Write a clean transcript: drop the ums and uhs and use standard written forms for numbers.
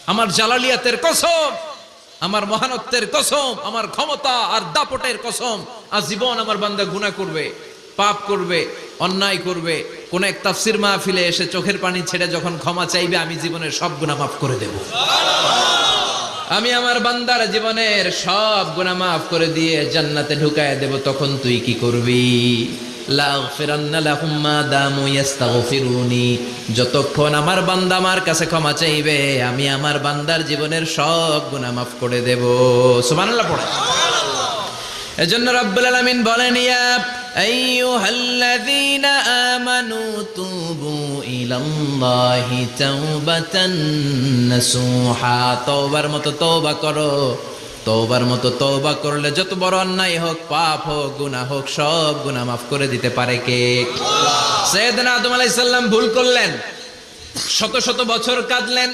আমার জালালিয়াতের কসম, আমার মহানত্বের কসম, আমার ক্ষমতা আর দাপটের কসম, আজীবন আমার বান্দা গুনাহ করবে, পাপ করবে, অন্যায় করবে, কোন এক তাফসীর মাহফিলে এসে চোখের পানি ছেড়ে যখন ক্ষমা চাইবে, আমি জীবনের সব গুনাহ মাফ করে দেব। আমি আমার বান্দার জীবনের সব গুনাহ মাফ করে দিয়ে জান্নাতে ঢুকায় দেব। তখন তুই কি করবি? লাগফিরান্না লাহুম মা দামু ইস্তাগফিরুনি। যতক্ষণ আমার বান্দা আমার কাছে ক্ষমা চাইবে, আমি আমার বান্দার জীবনের সব গুনাহ মাফ করে দেব। সুবহানাল্লাহ পড়ে। এজন্য রব্বুল আলামিন বলেন, ইয়া আইয়ুহাল্লাযীনা আমানু তুবু ইলাল্লাহি তাওবাতান নাসুহা। তওবার মতো তওবা করো। তওবার মতো তওবা করলে যত বড় অন্যায় হোক, পাপ হোক, গুনাহ হোক, সব গুনাহ মাফ করে দিতে পারে কে? আল্লাহ। সাইয়েদনা আদম আলাইহিস সালাম ভুল করলেন, শত শত বছর কাঁদলেন,